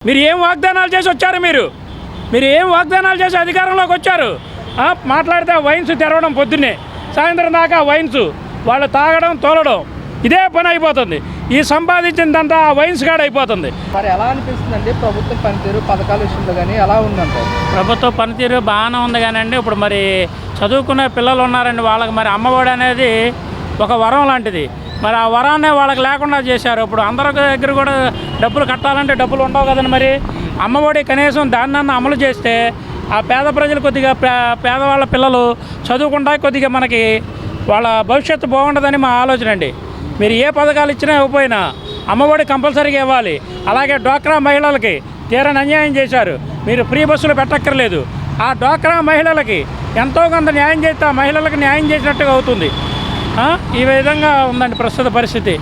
మీరు ఏం వాగ్దానాలు చేసి వచ్చారు? మీరు ఏం వాగ్దానాలు చేసి అధికారంలోకి వచ్చారు? మాట్లాడితే వైన్స్ తెరవడం, పొద్దున్నే సాయంత్రం దాకా వైన్స్ వాళ్ళు తాగడం, తోలడం, ఇదే పని అయిపోతుంది. ఈ సంపాదించిందంతా ఆ వైన్స్ కాడ అయిపోతుంది. మరి ఎలా అనిపిస్తుందండి ప్రభుత్వం పనితీరు, పథకాల విషయంలో కానీ ఎలా ఉందంటే? ప్రభుత్వ పనితీరు బాగానే ఉంది కానీ అండి, ఇప్పుడు మరి చదువుకునే పిల్లలు ఉన్నారండి, వాళ్ళకి మరి అమ్మఒడి అనేది ఒక వరం లాంటిది. మరి ఆ వరాన్నే వాళ్ళకి లేకుండా చేశారు. ఇప్పుడు అందరి దగ్గర కూడా డబ్బులు కట్టాలంటే డబ్బులు ఉండవు కదండి. మరి అమ్మఒడి కనీసం దాన్నన్నా అమలు చేస్తే ఆ పేద ప్రజలు కొద్దిగా పేదవాళ్ళ పిల్లలు చదువుకుంటా కొద్దిగా మనకి వాళ్ళ భవిష్యత్తు బాగుంటుందని మా ఆలోచన అండి. మీరు ఏ పథకాలు ఇచ్చినా ఇవ్వకపోయినా అమ్మఒడి కంపల్సరీగా ఇవ్వాలి. అలాగే డ్వాక్రా మహిళలకి తీరని అన్యాయం చేశారు. మీరు ఫ్రీ బస్సులు పెట్టక్కర్లేదు. ఆ డ్వాక్రా మహిళలకి ఎంతో కొంత న్యాయం చేస్తే ఆ మహిళలకు న్యాయం చేసినట్టుగా అవుతుంది. ఈ విధంగా ఉందండి ప్రస్తుత పరిస్థితి.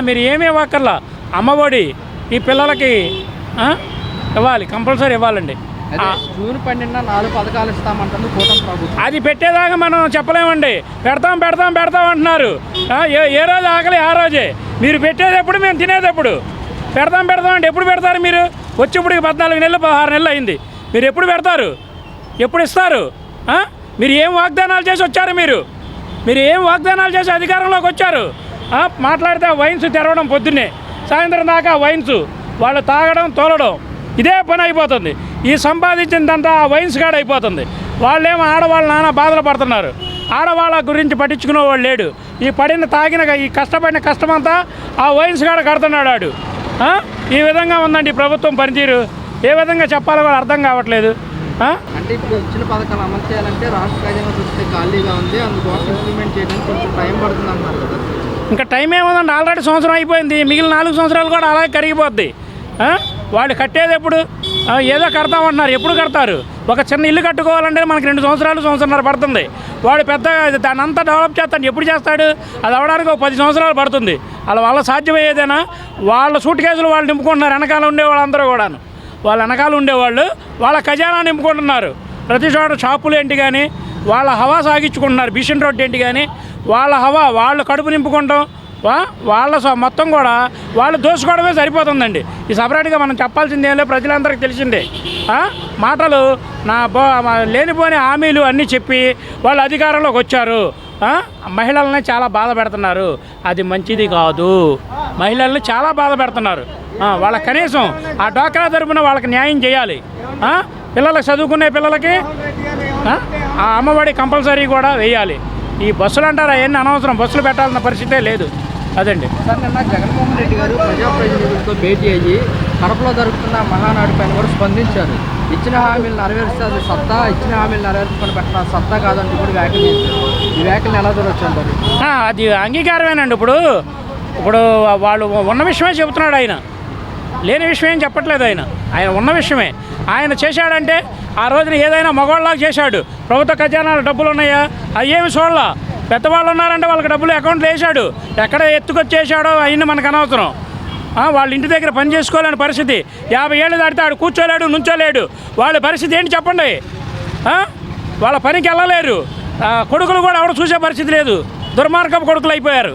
మీరు ఏమీ ఇవ్వక్కర్లా, అమ్మఒడి ఈ పిల్లలకి ఇవ్వాలి, కంపల్సరీ ఇవ్వాలండి. జూన్ 12న 4 పథకాలు ఇస్తామంటుంది కూటమి ప్రభుత్వం. అది పెట్టేదాకా మనం చెప్పలేమండి. పెడతాం అంటున్నారు. ఏ రోజు ఆకలి ఆ రోజే. మీరు పెట్టేటప్పుడు మేము తినేటప్పుడు పెడతాం అంటే ఎప్పుడు పెడతారు? మీరు వచ్చేప్పటికి 14 నెలలు 16 నెలలు అయింది. మీరు ఎప్పుడు పెడతారు? ఎప్పుడు ఇస్తారు? మీరు ఏం వాగ్దానాలు చేసి వచ్చారు? మీరు ఏం వాగ్దానాలు చేసి అధికారంలోకి వచ్చారు? మాట్లాడితే వైన్స్ తెరవడం, పొద్దున్నే సాయంత్రం దాకా వైన్స్ వాళ్ళు తాగడం, తోలడం, ఇదే పని అయిపోతుంది. ఈ సంపాదించిందంతా ఆ వైన్స్ కాడ అయిపోతుంది. వాళ్ళేమో ఆడవాళ్ళ నాన్న బాధలు పడుతున్నారు. ఆడవాళ్ళ గురించి పట్టించుకునే వాళ్ళు లేడు. ఈ కష్టపడిన కష్టమంతా ఆ వైన్స్ కాడ కడుతున్నాడు వాడు. ఈ విధంగా ఉందండి ప్రభుత్వం పనితీరు. ఏ విధంగా చెప్పాలో కూడా అర్థం కావట్లేదు. అంటే ఇప్పుడు ఇచ్చిన పథకాలు అమలు చేయాలంటే రాష్ట్ర ఖజానా చూస్తే ఖాళీగా ఉంది, అందుకోసం ఇంప్లిమెంట్ చేయడానికి కొంచెం టైం పడుతుంది అన్నారు కదా. ఇంకా టైం ఏముందండి, ఆల్రెడీ సంవత్సరం అయిపోయింది. మిగిలిన 4 సంవత్సరాలు కూడా అలాగే కరిగిపోద్ది. వాళ్ళు కట్టేది ఎప్పుడు? ఏదో కడతామంటున్నారు. ఎప్పుడు కడతారు? ఒక చిన్న ఇల్లు కట్టుకోవాలంటే మనకి 2 సంవత్సరాలు పడుతుంది. వాడు పెద్ద దాన్ని అంతా డెవలప్ చేస్తాడు. ఎప్పుడు చేస్తాడు? అది అవ్వడానికి ఒక 10 సంవత్సరాలు పడుతుంది. వాళ్ళ సాధ్యమయ్యేదేనా? వాళ్ళ సూట్ కేసులు వాళ్ళు నింపుకుంటున్నారు. వెనకాల ఉండే వాళ్ళందరూ కూడాను, వాళ్ళ వెనకాల ఉండేవాళ్ళు వాళ్ళ ఖజానా నింపుకుంటున్నారు. ప్రతి చోట షాపులు ఏంటి కానీ వాళ్ళ హవా సాగించుకుంటున్నారు. బిషన్ రోడ్ ఏంటి కానీ వాళ్ళ హవా, వాళ్ళు కడుపు నింపుకుంటాం, వాళ్ళ మొత్తం కూడా వాళ్ళు దోసుకోవడమే సరిపోతుందండి. ఈ సపరేట్గా మనం చెప్పాల్సింది ఏం లేదు, ప్రజలందరికీ తెలిసిందే. మాటలు లేనిపోని హామీలు అన్నీ చెప్పి వాళ్ళు అధికారంలోకి వచ్చారు. మహిళల్ని చాలా బాధ పెడుతున్నారు. అది మంచిది కాదు. మహిళల్ని చాలా బాధ పెడుతున్నారు. వాళ్ళకి కనీసం ఆ డ్వాక్రా తరపున వాళ్ళకి న్యాయం చేయాలి. పిల్లలకు చదువుకునే పిల్లలకి ఆ అమ్మఒడి కంపల్సరీ కూడా వేయాలి. ఈ బస్సులు అంటారా ఎన్ని అనవసరం, బస్సులు పెట్టాల్సిన పరిస్థితే లేదు. అదండి సార్, నిన్న జగన్మోహన్ రెడ్డి గారు ప్రజాప్రతినిధులతో భేటీ అయ్యి కడపలో జరుగుతున్న మహానాడు పైన కూడా స్పందించారు. ఇచ్చిన హామీలు నెరవేర్స్తే అది సత్తా, ఇచ్చిన హామీలు నెరవేర్చుకొని పెట్టిన సత్తా కాదంటూ కూడా వ్యాఖ్యలు చేశారు. ఈ వ్యాఖ్యలు ఎలా జరగచ్చు? అది అంగీకారమేనండి. ఇప్పుడు వాళ్ళు ఉన్న విషయమే చెబుతున్నాడు. ఆయన లేని విషయం ఏం చెప్పట్లేదు. ఆయన ఉన్న విషయమే ఆయన చేశాడంటే ఆ రోజున ఏదైనా మగవాళ్ళలాగా చేశాడు. ప్రభుత్వ ఖజానాలు డబ్బులు ఉన్నాయా? అవి ఏమి చూడాల. పెద్దవాళ్ళు ఉన్నారంటే వాళ్ళకి డబ్బులు అకౌంట్లో వేసాడు. ఎక్కడ ఎత్తుకొచ్చేసాడో అవన్నీ మనకు అనవసరం. వాళ్ళ ఇంటి దగ్గర పని చేసుకోలేని పరిస్థితి. 50 ఏళ్ళు దాటితే ఆడు కూర్చోలేడు, నుంచోలేడు. వాళ్ళ పరిస్థితి ఏంటి చెప్పండి? వాళ్ళ పనికి వెళ్ళలేరు. కొడుకులు కూడా ఎవరు చూసే పరిస్థితి లేదు. దుర్మార్గపు కొడుకులు అయిపోయారు.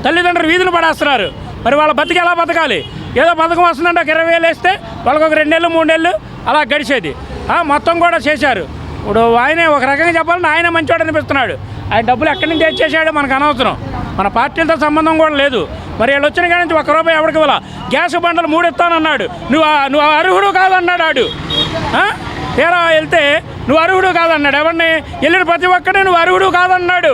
తల్లిదండ్రులు వీధులు పడేస్తున్నారు. మరి వాళ్ళ బతికి ఎలా బతకాలి? ఏదో పథకం వస్తుందంటే ఒక 20,000 వేస్తే వాళ్ళకి ఒక 2 నెలలు 3 నెలలు అలా గడిచేది. మొత్తం కూడా చేశారు. ఇప్పుడు ఆయనే ఒక రకంగా చెప్పాలంటే ఆయన మంచివాడు అనిపిస్తున్నాడు. ఆయన డబ్బులు ఎక్కడి నుంచి తెచ్చేసాడు మనకు అనవసరం. మన పార్టీలతో సంబంధం కూడా లేదు. మరి వీళ్ళు వచ్చిన కాడి నుంచి ₹1 ఎవరికి ఇవ్వాల? గ్యాస్ బండలు 3 ఇస్తానన్నాడు. నువ్వు అర్హుడు కాదన్నాడు ఆడు. తీరా వెళ్తే నువ్వు అర్హుడు కాదన్నాడు. ఎవరిని? వెళ్ళిన ప్రతి ఒక్కడే నువ్వు అర్హుడు కాదన్నాడు.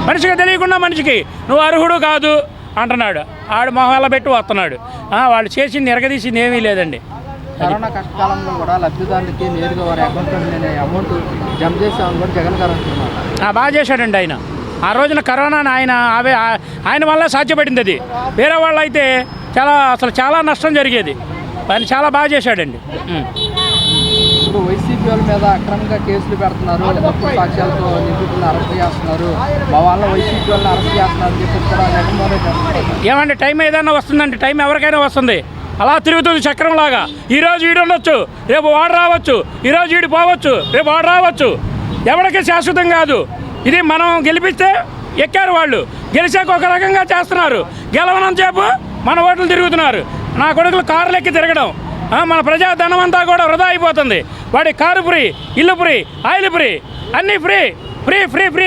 మనిషికి తెలియకుండా మనిషికి నువ్వు అర్హుడు కాదు అంటున్నాడు. ఆడు మొహాల పెట్టి వస్తున్నాడు. వాళ్ళు చేసింది ఎరగదీసింది ఏమీ లేదండి. కరోనా కష్టకాలంలో కూడా లబ్ధిదారులకి నేరుగా వారి అకౌంట్లో అమౌంట్ జమ చేసామని కూడా జగన్ గారు అంటున్నారు. బాగా చేశాడండి ఆయన. ఆ రోజున కరోనా ఆయన వల్ల సాధ్యపడింది. అది వేరే వాళ్ళు అయితే చాలా నష్టం జరిగేది. ఆయన చాలా బాగా చేశాడండి. ఇప్పుడు వైసీపీ వాళ్ళ మీద అక్రమంగా కేసులు పెడుతున్నారు, తప్పుడు సాక్ష్యాలతో నిందితులను అరెస్ట్ చేస్తున్నారు, మా వాళ్ళ వైసీపీ వాళ్ళని అరెస్ట్ చేస్తున్నారని చెప్పి కూడా జగన్మోహన్ రెడ్డి ఏమంటే టైం ఏదైనా వస్తుందండి. టైం ఎవరికైనా వస్తుంది. అలా తిరుగుతుంది చక్రంలాగా. ఈరోజు వీడు ఉండొచ్చు, రేపు వాడు రావచ్చు. ఈరోజు వీడు పోవచ్చు, రేపు వాడు రావచ్చు. ఎవరికి శాశ్వతం కాదు. ఇది మనం గెలిపిస్తే ఎక్కారు వాళ్ళు, గెలిచాక ఒక రకంగా చేస్తున్నారు. గెలవనంత సేపు మన ఓట్లు తిరుగుతున్నారు. నా కొడుకులు కారులు ఎక్కి తిరగడం, మన ప్రజాధనం అంతా కూడా వృధా అయిపోతుంది. వాడి కారు ఫ్రీ, ఇల్లు ఫ్రీ, ఆయిల్ ఫ్రీ, అన్నీ ఫ్రీ ఫ్రీ ఫ్రీ ఫ్రీ